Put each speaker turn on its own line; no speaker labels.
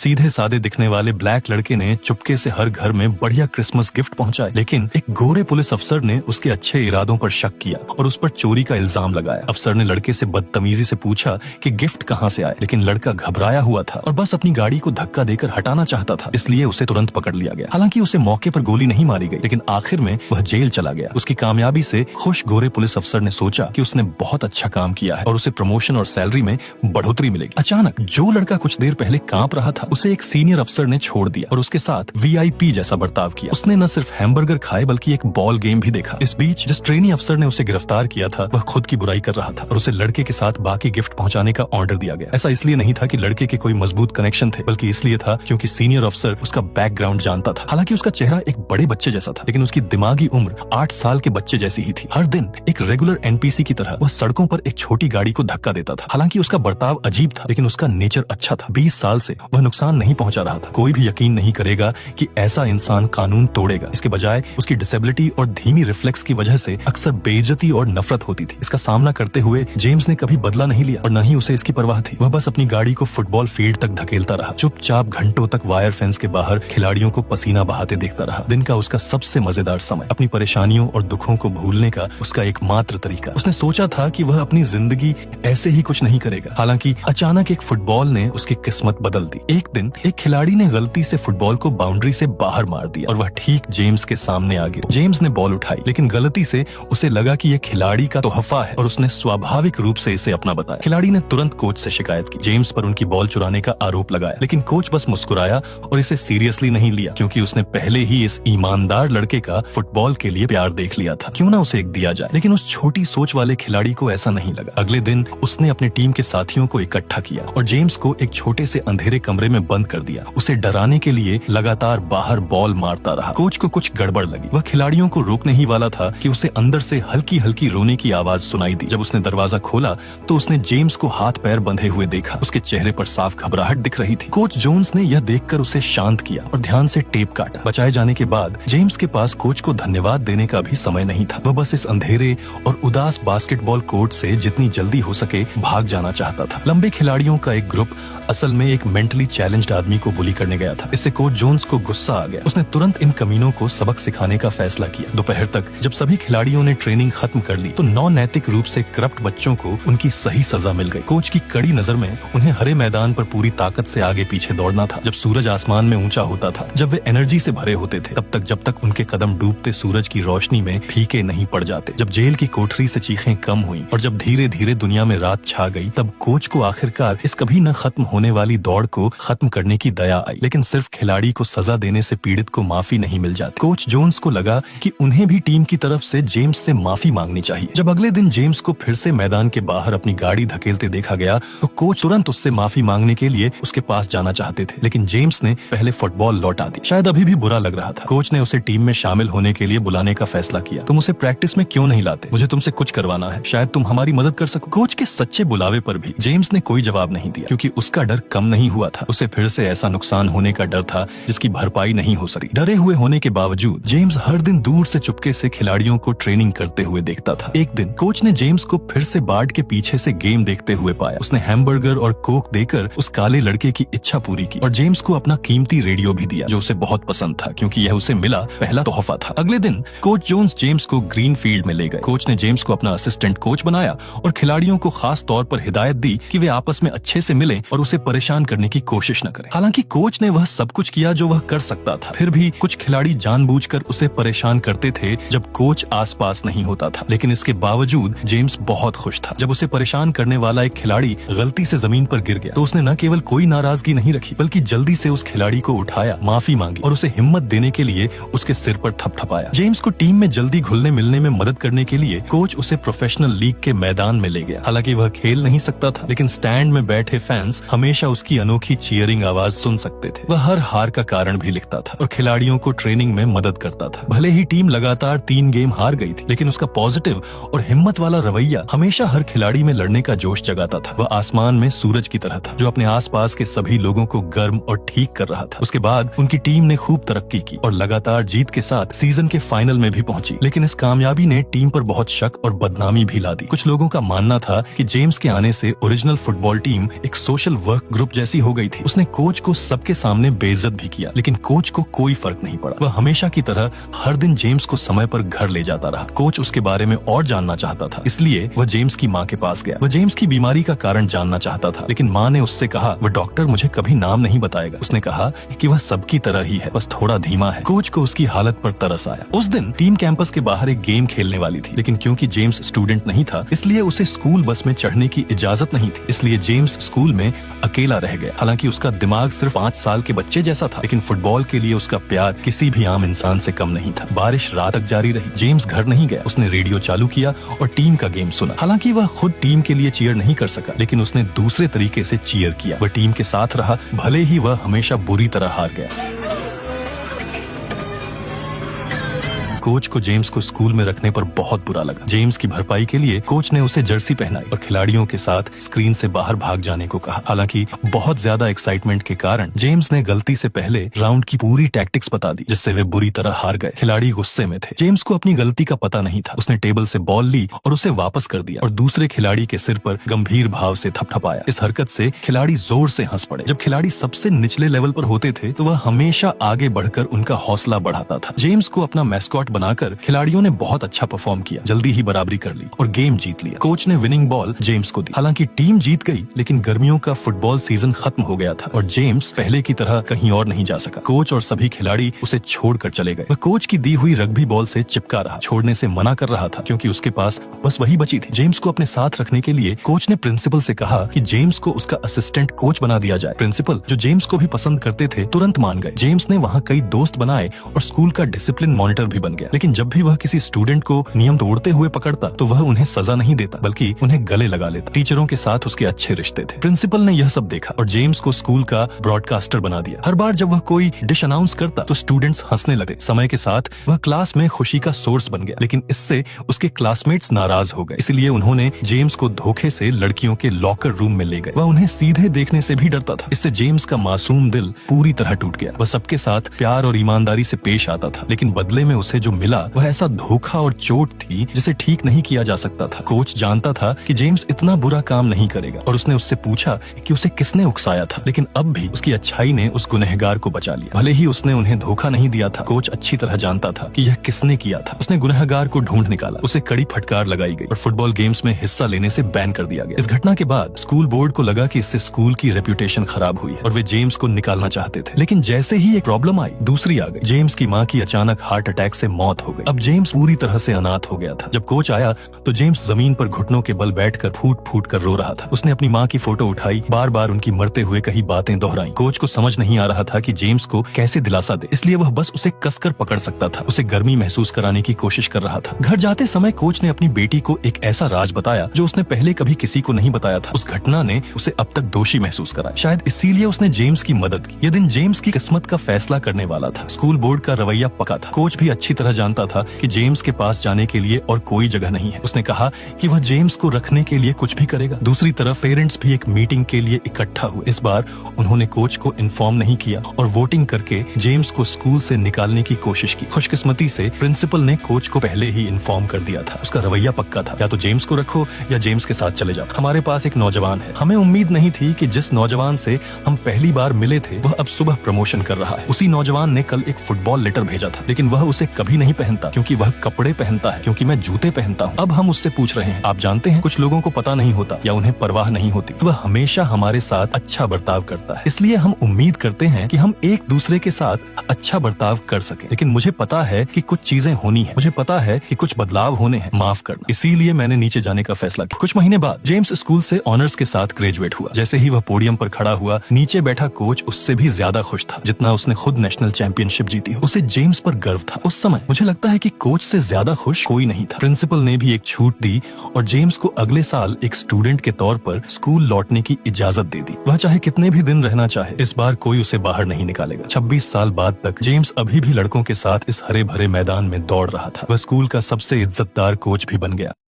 सीधे सादे दिखने वाले ब्लैक लड़के ने चुपके से हर घर में बढ़िया क्रिसमस गिफ्ट पहुंचाए, लेकिन एक गोरे पुलिस अफसर ने उसके अच्छे इरादों पर शक किया और उस पर चोरी का इल्जाम लगाया। अफसर ने लड़के से बदतमीजी से पूछा कि गिफ्ट कहां से आए, लेकिन लड़का घबराया हुआ था और बस अपनी गाड़ी को धक्का देकर हटाना चाहता था, इसलिए उसे तुरंत पकड़ लिया गया। हालांकि उसे मौके पर गोली नहीं मारी गई, लेकिन आखिर में वह जेल चला गया। उसकी कामयाबी से खुश गोरे पुलिस अफसर ने सोचा कि उसने बहुत अच्छा काम किया है और उसे प्रमोशन और सैलरी में बढ़ोतरी मिलेगी। अचानक जो लड़का कुछ देर पहले कांप रहा था, उसे एक सीनियर अफसर ने छोड़ दिया और उसके साथ वीआईपी जैसा बर्ताव किया। उसने न सिर्फ हैमबर्गर खाए बल्कि एक बॉल गेम भी देखा। इस बीच जिस ट्रेनी अफसर ने उसे गिरफ्तार किया था, वह खुद की बुराई कर रहा था और उसे लड़के के साथ बाकी गिफ्ट पहुंचाने का ऑर्डर दिया गया। ऐसा इसलिए नहीं था कि लड़के के कोई मजबूत कनेक्शन थे, बल्कि इसलिए था क्योंकि सीनियर अफसर उसका बैकग्राउंड जानता था। हालांकि उसका चेहरा एक बड़े बच्चे जैसा था, लेकिन उसकी दिमागी उम्र 8 साल के बच्चे जैसी ही थी। हर दिन एक रेगुलर एनपीसी की तरह वह सड़कों पर एक छोटी गाड़ी को धक्का देता था। हालांकि उसका बर्ताव अजीब था, लेकिन उसका नेचर अच्छा था। 20 साल से वह नुकसान नहीं पहुंचा रहा था। कोई भी यकीन नहीं करेगा कि ऐसा इंसान कानून तोड़ेगा। इसके बजाय उसकी डिसेबिलिटी और धीमी रिफ्लेक्स की वजह से अक्सर बेइज्जती और नफरत होती थी। इसका सामना करते हुए जेम्स ने कभी बदला नहीं लिया और न ही उसे इसकी परवाह थी। वह बस अपनी गाड़ी को फुटबॉल फील्ड तक धकेलता रहा, चुपचाप घंटों तक वायर फेंस के बाहर खिलाड़ियों को पसीना बहाते देखता रहा। दिन का उसका सबसे मजेदार समय, अपनी परेशानियों और दुखों को भूलने का उसका एकमात्र तरीका। उसने सोचा था कि वह अपनी जिंदगी ऐसे ही कुछ नहीं करेगा। हालांकि अचानक एक फुटबॉल ने उसकी किस्मत बदल दी। एक दिन एक खिलाड़ी ने गलती से फुटबॉल को बाउंड्री से बाहर मार दिया और वह ठीक जेम्स के सामने आ गिरा। जेम्स ने बॉल उठाई, लेकिन गलती से उसे लगा कि यह खिलाड़ी का तोहफा है और उसने स्वाभाविक रूप से इसे अपना बताया। खिलाड़ी ने तुरंत कोच से शिकायत की, जेम्स पर उनकी बॉल चुराने का आरोप लगाया, लेकिन कोच बस मुस्कुराया और इसे सीरियसली नहीं लिया, क्योंकि उसने पहले ही इस ईमानदार लड़के का फुटबॉल के लिए प्यार देख लिया था। क्यों ना उसे एक दिया जाए। लेकिन उस छोटी सोच वाले खिलाड़ी को ऐसा नहीं लगा। अगले दिन उसने अपनी टीम के साथियों को इकट्ठा किया और जेम्स को एक छोटे से अंधेरे कमरे में बंद कर दिया। उसे डराने के लिए लगातार बाहर बॉल मारता रहा। कोच को कुछ गड़बड़ लगी। वह खिलाड़ियों को रोकने ही वाला था कि उसे अंदर से हल्की हल्की रोने की आवाज सुनाई दी। जब उसने दरवाजा खोला तो उसने जेम्स को हाथ पैर बंधे हुए देखा। उसके चेहरे पर साफ घबराहट दिख रही थी। कोच जोन्स ने यह देखकर उसे शांत किया और ध्यान से टेप काटा। बचाए जाने के बाद जेम्स के पास कोच को धन्यवाद देने का भी समय नहीं था। वह बस इस अंधेरे और उदास बास्केटबॉल कोर्ट से जितनी जल्दी हो सके भाग जाना चाहता था। लंबे खिलाड़ियों का एक ग्रुप असल में एक मेंटली चैलेंज्ड आदमी को बुली करने गया था। इससे कोच जोन्स को गुस्सा आ गया। उसने तुरंत इन कमीनों को सबक सिखाने का फैसला किया। दोपहर तक जब सभी खिलाड़ियों ने ट्रेनिंग खत्म कर ली तो नैतिक रूप से करप्ट बच्चों को उनकी सही सजा मिल गई। कोच की कड़ी नजर में उन्हें हरे मैदान पर पूरी ताकत से आगे पीछे दौड़ना था। जब सूरज आसमान में ऊंचा होता था, जब वे एनर्जी से भरे होते थे, तब तक जब तक उनके कदम डूबते सूरज की रोशनी में फीके नहीं पड़ जाते। जब जेल की कोठरी से चीखें कम हुई और जब धीरे धीरे दुनिया में रात छा गई, तब कोच को आखिरकार इस कभी न खत्म होने वाली दौड़ को खत्म करने की दया आई। लेकिन सिर्फ खिलाड़ी को सजा देने से पीड़ित को माफी नहीं मिल जाती। कोच जोन्स को लगा कि उन्हें भी टीम की तरफ से जेम्स से माफी मांगनी चाहिए। जब अगले दिन जेम्स को फिर से मैदान के बाहर अपनी गाड़ी धकेलते देखा गया तो कोच तुरंत उससे माफी मांगने के लिए उसके पास जाना चाहते थे, लेकिन जेम्स ने पहले फुटबॉल लौटा दी। शायद अभी भी बुरा लग रहा था। कोच ने उसे टीम में शामिल होने के लिए बुलाने का फैसला किया। तुम उसे प्रैक्टिस में क्यों नहीं लाते? मुझे तुमसे कुछ करवाना है, शायद तुम हमारी मदद कर सको। कोच के सच्चे बुलावे पर भी जेम्स ने कोई जवाब नहीं दिया, क्योंकि उसका डर कम नहीं हुआ था। उसे फिर से ऐसा नुकसान होने का डर था जिसकी भरपाई नहीं हो सकती। डरे हुए होने के बावजूद जेम्स हर दिन दूर से चुपके से खिलाड़ियों को ट्रेनिंग करते हुए देखता था। एक दिन कोच ने जेम्स को फिर से बार्ड के पीछे से गेम देखते हुए पाया। उसने हैमबर्गर और कोक देकर उस काले लड़के की इच्छा पूरी की और जेम्स को अपना कीमती रेडियो भी दिया, जो उसे बहुत पसंद था, क्योंकि यह उसे मिला पहला तोहफा था। अगले दिन कोच जोन्स जेम्स को ग्रीन फील्ड में ले गए। कोच ने जेम्स को अपना असिस्टेंट कोच बनाया और खिलाड़ियों को खास तौर पर हिदायत दी कि वे आपस में अच्छे से मिलें और उसे परेशान करने की कोशिश न करें। हालांकि कोच ने वह सब कुछ किया जो वह कर सकता था, फिर भी कुछ खिलाड़ी जानबूझकर उसे परेशान करते थे जब कोच आसपास नहीं होता था। लेकिन इसके बावजूद जेम्स बहुत खुश था। जब उसे परेशान करने वाला एक खिलाड़ी गलती से जमीन पर गिर गया तो उसने न केवल कोई नाराजगी नहीं रखी, बल्कि जल्दी से उस खिलाड़ी को उठाया, माफी मांगी और उसे हिम्मत देने के लिए उसके सिर पर थपथपाया। जेम्स को टीम में जल्दी घुलने मिलने में मदद करने के लिए कोच उसे प्रोफेशनल लीग के मैदान में ले गया। हालांकि वह खेल नहीं सकता था, लेकिन स्टैंड में बैठे फैंस हमेशा उसकी अनोखी चीयरिंग आवाज सुन सकते थे। वह हर हार का कारण भी लिखता था और खिलाड़ियों को ट्रेनिंग में मदद करता था। भले ही टीम लगातार 3 गेम हार गई थी, लेकिन उसका पॉजिटिव और हिम्मत वाला रवैया हमेशा हर खिलाड़ी में लड़ने का जोश जगाता था। वह आसमान में सूरज की तरह था, जो अपने आसपास के सभी लोगों को गर्म और ठीक कर रहा था। उसके बाद उनकी टीम ने खूब तरक्की की और लगातार जीत के साथ सीजन के फाइनल में भी पहुंची। लेकिन इस कामयाबी ने टीम पर बहुत शक और बदनामी भी ला दी। कुछ लोगों का मानना था कि जेम्स के आने से ओरिजिनल फुटबॉल टीम एक सोशल वर्क ग्रुप जैसी हो गई थी। उसने कोच को सबके सामने बेइज्जत भी किया, लेकिन कोच को कोई फर्क नहीं पड़ा। वह हमेशा की तरह हर दिन जेम्स को समय पर घर ले जाता रहा। कोच उसके बारे में और जानना चाहता था, इसलिए वह जेम्स की माँ के पास गया। वह जेम्स की बीमारी का कारण जानना चाहता था, लेकिन माँ ने उससे कहा वह डॉक्टर मुझे कभी नाम नहीं बताएगा। उसने कहा कि वह सबकी तरह ही है, बस थोड़ा धीमा है। कोच को उसकी हालत पर तरस आया। उस दिन टीम कैंपस के बाहर एक गेम खेलने वाली थी, लेकिन क्योंकि जेम्स स्टूडेंट नहीं था, इसलिए उसे स्कूल बस में चढ़ने की इजाजत नहीं थी। इसलिए जेम्स स्कूल में अकेला रह गया। हालांकि उसका दिमाग सिर्फ 5 साल के बच्चे जैसा था, लेकिन फुटबॉल के लिए उसका प्यार किसी भी आम इंसान से कम नहीं था। बारिश रात तक जारी रही। जेम्स घर नहीं गया। उसने रेडियो चालू किया और टीम का गेम सुना। हालांकि वह खुद टीम के लिए चीयर नहीं कर सका, लेकिन उसने दूसरे तरीके से चीयर किया। वह टीम के साथ रहा, भले ही वह हमेशा बुरी तरह हार गया। कोच को जेम्स को स्कूल में रखने पर बहुत बुरा लगा। जेम्स की भरपाई के लिए कोच ने उसे जर्सी पहनाई और खिलाड़ियों के साथ स्क्रीन से बाहर भाग जाने को कहा। हालांकि बहुत ज्यादा एक्साइटमेंट के कारण जेम्स ने गलती से पहले राउंड की पूरी टैक्टिक्स बता दी, जिससे वे बुरी तरह हार गए। खिलाड़ी गुस्से में थे। जेम्स को अपनी गलती का पता नहीं था। उसने टेबल से बॉल ली और उसे वापस कर दिया और दूसरे खिलाड़ी के सिर पर गंभीर भाव से थपथपाया। इस हरकत से खिलाड़ी जोर से हंस पड़े। जब खिलाड़ी सबसे निचले लेवल पर होते थे तो वह हमेशा आगे बढ़कर उनका हौसला बढ़ाता था। जेम्स को अपना मैस्कॉट बनाकर खिलाड़ियों ने बहुत अच्छा परफॉर्म किया, जल्दी ही बराबरी कर ली और गेम जीत लिया। कोच ने विनिंग बॉल जेम्स को दी। हालांकि टीम जीत गई, लेकिन गर्मियों का फुटबॉल सीजन खत्म हो गया था और जेम्स पहले की तरह कहीं और नहीं जा सका। कोच और सभी खिलाड़ी उसे छोड़कर चले गए। वह कोच की दी हुई रग्बी बॉल से चिपका रहा, छोड़ने से मना कर रहा था क्योंकि उसके पास बस वही बची थी। जेम्स को अपने साथ रखने के लिए कोच ने प्रिंसिपल से कहा कि जेम्स को उसका असिस्टेंट कोच बना दिया जाए। प्रिंसिपल, जो जेम्स को भी पसंद करते थे, तुरंत मान गए। जेम्स ने वहाँ कई दोस्त बनाए और स्कूल का डिसिप्लिन मॉनिटर भी बन गया। लेकिन जब भी वह किसी स्टूडेंट को नियम तोड़ते हुए पकड़ता तो वह उन्हें सजा नहीं देता, बल्कि उन्हें गले लगा लेता। टीचरों के साथ उसके अच्छे रिश्ते थे। प्रिंसिपल ने यह सब देखा और जेम्स को स्कूल का ब्रॉडकास्टर बना दिया। हर बार जब वह कोई डिश अनाउंस करता तो स्टूडेंट्स हंसने लगे। समय के साथ वह क्लास में खुशी का सोर्स बन गया, लेकिन इससे उसके क्लासमेट्स नाराज हो गए। इसलिए उन्होंने जेम्स को धोखे से लड़कियों के लॉकर रूम में ले गए। वह उन्हें सीधे देखने से भी डरता था। इससे जेम्स का मासूम दिल पूरी तरह टूट गया। वह सबके साथ प्यार और ईमानदारी से पेश आता था, लेकिन बदले में उसे जो मिला वह ऐसा धोखा और चोट थी जिसे ठीक नहीं किया जा सकता था। कोच जानता था कि जेम्स इतना बुरा काम नहीं करेगा और उसने उससे पूछा कि उसे किसने उकसाया था, लेकिन अब भी उसकी अच्छाई ने उस गुनहगार को बचा लिया। भले ही उसने उन्हें धोखा नहीं दिया था, कोच अच्छी तरह जानता था कि यह किसने किया था। उसने गुनहगार को ढूंढ निकाला, उसे कड़ी फटकार लगाई गई और फुटबॉल गेम्स में हिस्सा लेने से बैन कर दिया गया। इस घटना के बाद स्कूल बोर्ड को लगा कि इससे स्कूल की रेप्यूटेशन खराब हुई है और वे जेम्स को निकालना चाहते थे। लेकिन जैसे ही एक प्रॉब्लम आई, दूसरी आ गई। जेम्स की माँ की अचानक हार्ट अटैक से मौत हो गई। अब जेम्स पूरी तरह से अनाथ हो गया था। जब कोच आया तो जेम्स जमीन पर घुटनों के बल बैठकर फूट फूट कर रो रहा था। उसने अपनी माँ की फोटो उठाई, बार बार उनकी मरते हुए कही बातें दोहराई। कोच को समझ नहीं आ रहा था कि जेम्स को कैसे दिलासा दे, इसलिए वह बस उसे कसकर पकड़ सकता था। उसे गर्मी महसूस कराने की कोशिश कर रहा था। घर जाते समय कोच ने अपनी बेटी को एक ऐसा राज बताया जो उसने पहले कभी किसी को नहीं बताया था। उस घटना ने उसे अब तक दोषी महसूस कराया। शायद इसीलिए उसने जेम्स की मदद की। यह दिन जेम्स की किस्मत का फैसला करने वाला था। स्कूल बोर्ड का रवैया पका था। कोच भी अच्छी तरह जानता था कि जेम्स के पास जाने के लिए और कोई जगह नहीं है। उसने कहा कि वह जेम्स को रखने के लिए कुछ भी करेगा। दूसरी तरफ पेरेंट्स भी एक मीटिंग के लिए इकट्ठा हुए। इस बार उन्होंने कोच को इन्फॉर्म नहीं किया और वोटिंग करके जेम्स को स्कूल से निकालने की कोशिश की। खुशकिस्मती से प्रिंसिपल ने कोच को पहले ही इन्फॉर्म कर दिया था। उसका रवैया पक्का था, या तो जेम्स को रखो या जेम्स के साथ चले जाओ। हमारे पास एक नौजवान है। हमें उम्मीद नहीं थी कि जिस नौजवान से हम पहली बार मिले थे वह अब सुबह प्रमोशन कर रहा है। उसी नौजवान ने कल एक फुटबॉल लेटर भेजा था, लेकिन वह उसे कभी नहीं पहनता क्योंकि वह कपड़े पहनता है, क्योंकि मैं जूते पहनता हूँ। अब हम उससे पूछ रहे हैं। आप जानते हैं, कुछ लोगों को पता नहीं होता या उन्हें परवाह नहीं होती। वह हमेशा हमारे साथ अच्छा बर्ताव करता है, इसलिए हम उम्मीद करते हैं कि हम एक दूसरे के साथ अच्छा बर्ताव कर सके। लेकिन मुझे पता है कि कुछ चीजें होनी है, मुझे पता है कि कुछ बदलाव होने हैं। माफ करना। इसीलिए मैंने नीचे जाने का फैसला किया। कुछ महीने बाद जेम्स स्कूल से ऑनर्स के साथ ग्रेजुएट हुआ। जैसे ही वह पोडियम पर खड़ा हुआ, नीचे बैठा कोच उससे भी ज्यादा खुश था जितना उसने खुद नेशनल चैंपियनशिप जीती हो। उसे जेम्स पर गर्व था। उस समय मुझे लगता है कि कोच से ज्यादा खुश कोई नहीं था। प्रिंसिपल ने भी एक छूट दी और जेम्स को अगले साल एक स्टूडेंट के तौर पर स्कूल लौटने की इजाजत दे दी। वह चाहे कितने भी दिन रहना चाहे, इस बार कोई उसे बाहर नहीं निकालेगा। 26 साल बाद तक जेम्स अभी भी लड़कों के साथ इस हरे भरे मैदान में दौड़ रहा था। वह स्कूल का सबसे इज्जतदार कोच भी बन गया।